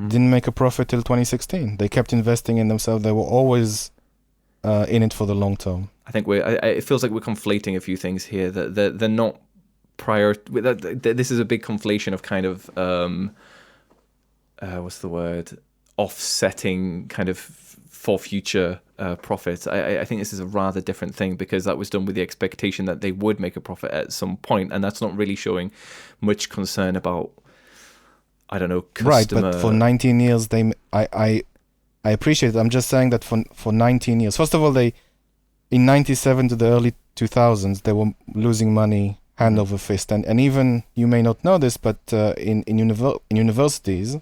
didn't make a profit till 2016. They kept investing in themselves. They were always in it for the long term. I think it feels like we're conflating a few things here. That they're not. This is a big conflation of kind of what's the word, offsetting kind of for future profits. I think this is a rather different thing, because that was done with the expectation that they would make a profit at some point, and that's not really showing much concern about, I don't know, customer. Right, but for 19 years I appreciate it. I'm just saying that for 19 years, first of all, they in 97 to the early 2000s they were losing money hand over fist, and even, you may not know this, but in universities,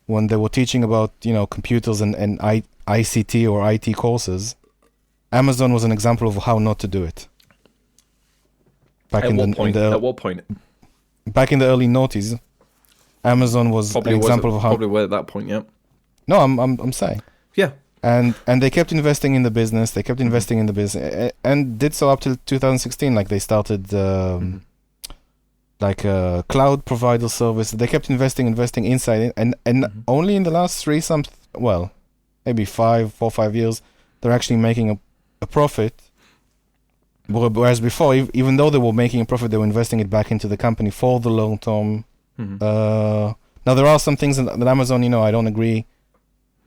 when they were teaching about computers and ICT or IT courses, Amazon was an example of how not to do it. At what point? Back in the early noughties, Amazon was an example of how. Probably were at that point, yeah. No, I'm saying. Yeah. And they kept investing in the business. They kept investing in the business, and did so up till 2016. Like they started like a cloud provider service. They kept investing inside it, and only in the last maybe 4 or 5 years, they're actually making a profit. Whereas before, even though they were making a profit, they were investing it back into the company for the long term. Now there are some things that Amazon, I don't agree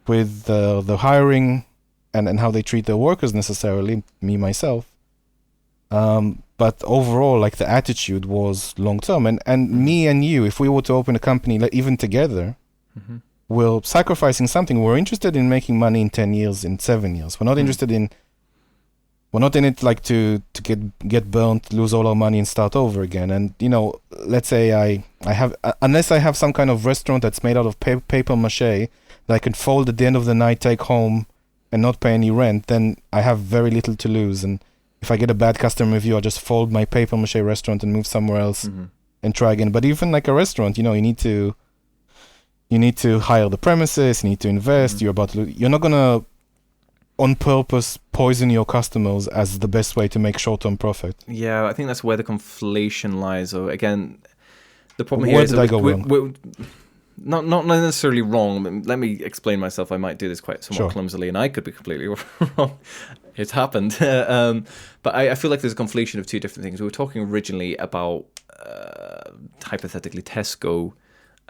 with the hiring and how they treat their workers necessarily, me myself. But overall, like, the attitude was long term. And me and you, if we were to open a company, like, even together, we're sacrificing something. We're interested in making money in 10 years, in 7 years. We're not interested in. We're not in it like to get burnt, lose all our money, and start over again. And let's say I have, unless I have some kind of restaurant that's made out of paper mache that I can fold at the end of the night, take home, and not pay any rent, then I have very little to lose. And if I get a bad customer review, I just fold my paper mache restaurant and move somewhere else and try again. But even like a restaurant, you need to hire the premises, you need to invest. You're not gonna on purpose poison your customers as the best way to make short-term profit. Yeah, I think that's where the conflation lies. So again, the problem here where is did I go wrong? We're not necessarily wrong. Let me explain myself. I might do this quite somewhat clumsily, and I could be completely wrong. It's happened. But I feel like there's a conflation of two different things. We were talking originally about, hypothetically, Tesco,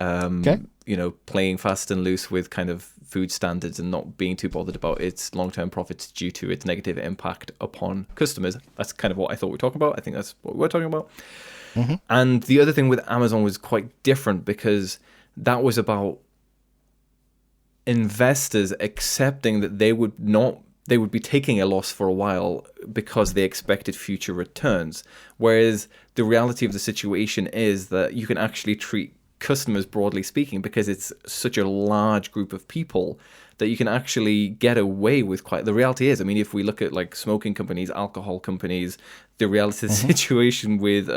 Okay. playing fast and loose with kind of food standards and not being too bothered about its long-term profits due to its negative impact upon customers. That's kind of what I thought we were talking about. I think that's what we're talking about. Mm-hmm. And the other thing with Amazon was quite different, because that was about investors accepting that they would be taking a loss for a while because they expected future returns. Whereas the reality of the situation is that you can actually treat customers, broadly speaking, because it's such a large group of people, that you can actually get away with quite. The reality is, I mean, if we look at like smoking companies, alcohol companies, the reality of the situation with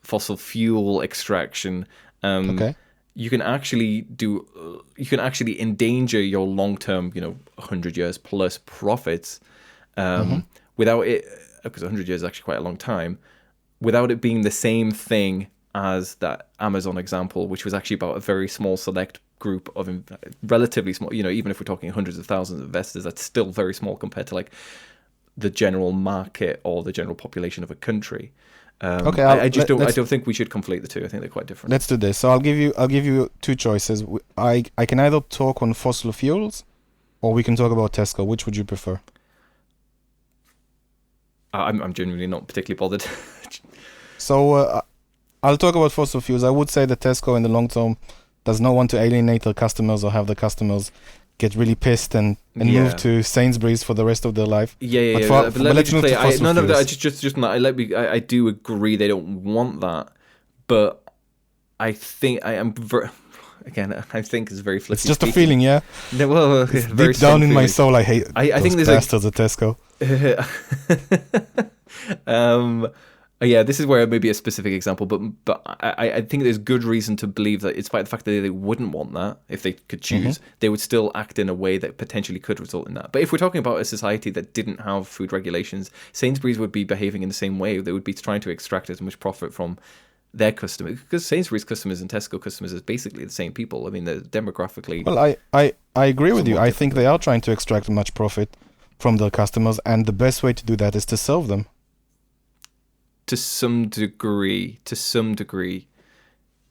fossil fuel extraction, Okay. you can actually endanger your long-term, 100 years plus profits, without it, because 100 years is actually quite a long time, without it being the same thing as that Amazon example, which was actually about a very small select group of relatively small, even if we're talking hundreds of thousands of investors, that's still very small compared to like the general market or the general population of a country. Okay. I don't think we should conflate the two. I think they're quite different. Let's do this. So I'll give you two choices. I can either talk on fossil fuels, or we can talk about Tesco. Which would you prefer? I'm genuinely not particularly bothered. So I'll talk about fossil fuels. I would say that Tesco in the long term does not want to alienate their customers or have the customers get really pissed and move to Sainsbury's for the rest of their life. But let's move to fossil fuels. I do agree they don't want that, but I think I think it's very flippy. It's just speaking. a feeling, yeah. No, well, deep down in my soul, I hate I think those bastards at Tesco. Yeah, this is where maybe a specific example, but I think there's good reason to believe that, despite the fact that they wouldn't want that, if they could choose, they would still act in a way that potentially could result in that. But if we're talking about a society that didn't have food regulations, Sainsbury's would be behaving in the same way. They would be trying to extract as much profit from their customers, because Sainsbury's customers and Tesco customers is basically the same people. I mean, they're demographically. Well, I agree with you. I think they are trying to extract much profit from their customers, and the best way to do that is to serve them. To some degree,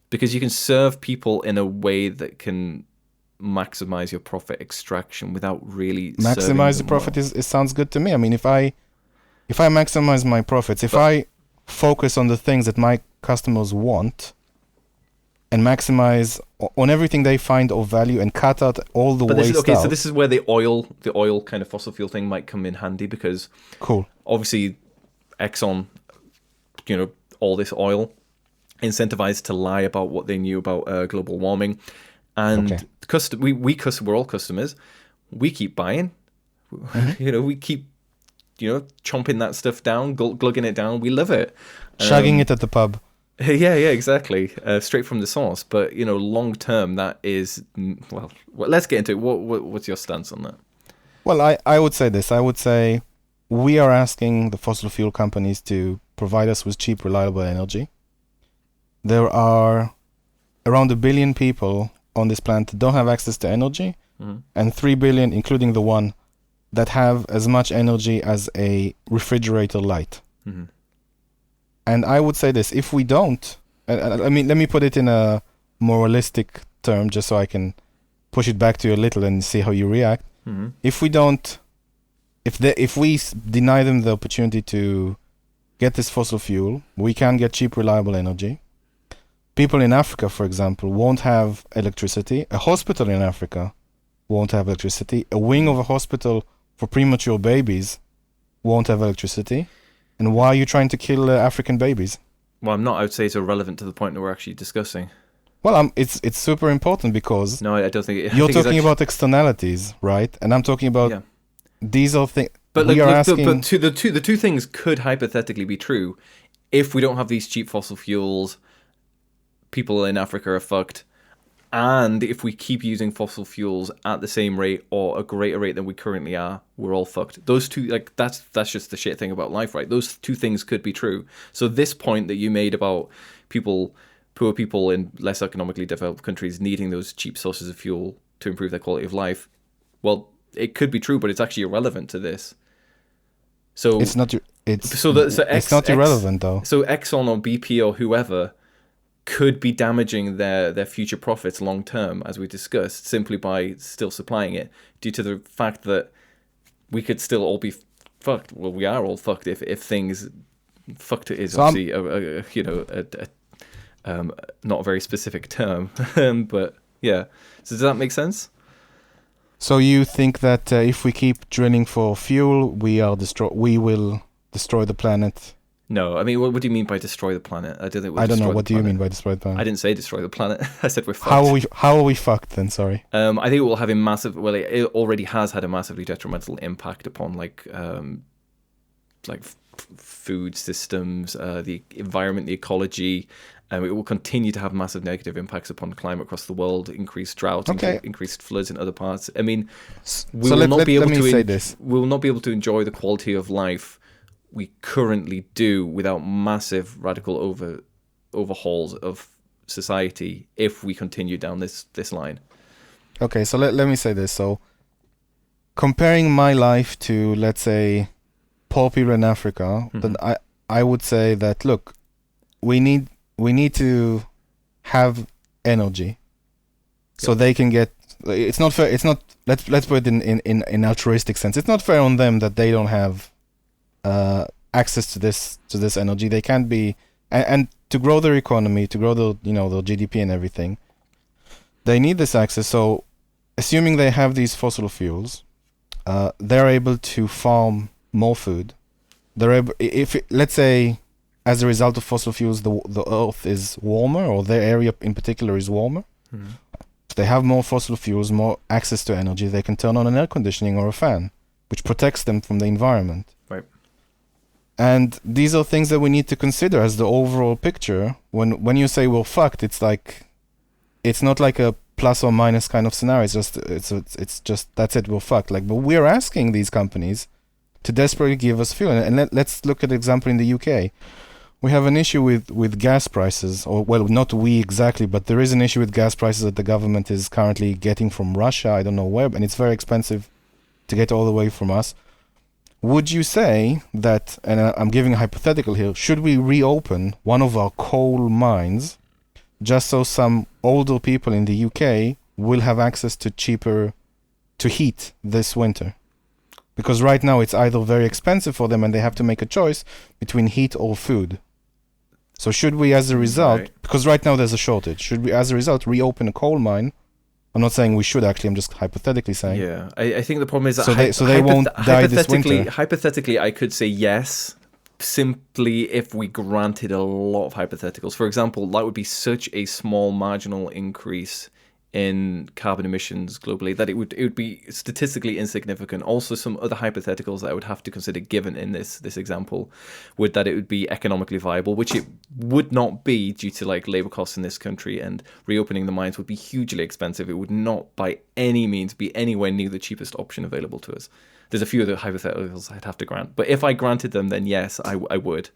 because you can serve people in a way that can maximize your profit extraction without really maximize the profit. It sounds good to me. I mean, if I maximize my profits, if I focus on the things that my customers want and maximize on everything they find of value and cut out all the waste out. So this is where the oil kind of fossil fuel thing might come in handy, because obviously Exxon, all this oil, incentivized to lie about what they knew about global warming, and we're all customers. We keep buying, we keep chomping that stuff down, glugging it down. We love it, shagging it at the pub. Yeah, exactly. Straight from the source. But long term, that is well. Let's get into it. What's your stance on that? Well, I would say this. I would say we are asking the fossil fuel companies to provide us with cheap, reliable energy. There are around 1 billion people on this planet that don't have access to energy, and 3 billion, including the one that have as much energy as a refrigerator light. And I would say this: if we don't, I mean, let me put it in a moralistic term, just so I can push it back to you a little and see how you react. If we don't, if we deny them the opportunity to get this fossil fuel, we can get cheap, reliable energy. People in Africa, for example, won't have electricity. A hospital in Africa won't have electricity. A wing of a hospital for premature babies won't have electricity. And why are you trying to kill African babies? Well, I'm not. I would say it's irrelevant to the point that we're actually discussing. Well, it's super important, because no, I don't think you're talking about externalities, right? And I'm talking about these are things. But the two things could hypothetically be true. If we don't have these cheap fossil fuels, people in Africa are fucked. And if we keep using fossil fuels at the same rate or a greater rate than we currently are, we're all fucked. Those two, that's just the shit thing about life, right? Those two things could be true. So this point that you made about poor people in less economically developed countries needing those cheap sources of fuel to improve their quality of life, well, it could be true, but it's actually irrelevant to this. So It's not. It's X, not irrelevant though. So Exxon or BP or whoever could be damaging their future profits long term, as we discussed, simply by still supplying it, due to the fact that we could still all be fucked. Well, we are all fucked if things fucked is So obviously not a very specific term, but yeah. So does that make sense? So you think that if we keep drilling for fuel, we will destroy the planet? No, I mean, what do you mean by destroy the planet? I don't think. I don't know. What do you mean by destroy the planet? I didn't say destroy the planet. I said we're fucked. How are we fucked then? Sorry. I think it will have a massive. Well, it already has had a massively detrimental impact upon food systems, the environment, the ecology. It will continue to have massive negative impacts upon climate across the world, increased drought, increased floods in other parts. I mean, we will not be able to enjoy the quality of life we currently do without massive radical overhauls of society if we continue down this line. Okay, so let me say this. So comparing my life to, let's say, poor people in Africa, then I would say that, look, we need to have energy so they can get. It's not fair. It's not. Let's put it in altruistic sense. It's not fair on them that they don't have access to this energy. They can't be and to grow their economy, to grow the the GDP and everything. They need this access. So, assuming they have these fossil fuels, they're able to farm more food. They're able, let's say, as a result of fossil fuels, the Earth is warmer, or their area in particular is warmer. If they have more fossil fuels, more access to energy, they can turn on an air conditioning or a fan, which protects them from the environment. Right. And these are things that we need to consider as the overall picture. When you say we're fucked, it's not like a plus or minus kind of scenario. It's just that's it, we're fucked. But we're asking these companies to desperately give us fuel. And let's look at an example in the UK. We have an issue with gas prices, or well, not we exactly, but there is an issue with gas prices that the government is currently getting from Russia. I don't know where, and it's very expensive to get all the way from us. Would you say that, and I'm giving a hypothetical here, should we reopen one of our coal mines just so some older people in the UK will have access to cheaper to heat this winter? Because right now it's either very expensive for them and they have to make a choice between heat or food. So should we, as a result, because right now there's a shortage, should we, as a result, reopen a coal mine? I'm not saying we should, actually, I'm just hypothetically saying. Yeah, I think the problem is that so they won't die this winter. Hypothetically, I could say yes, simply if we granted a lot of hypotheticals. For example, that would be such a small marginal increase in carbon emissions globally that it would be statistically insignificant. Also, some other hypotheticals that I would have to consider given in this example would that it would be economically viable, which it would not be due to labor costs in this country, and reopening the mines would be hugely expensive. It would not by any means be anywhere near the cheapest option available to us. There's a few other hypotheticals I'd have to grant, but if I granted them, then yes, I would.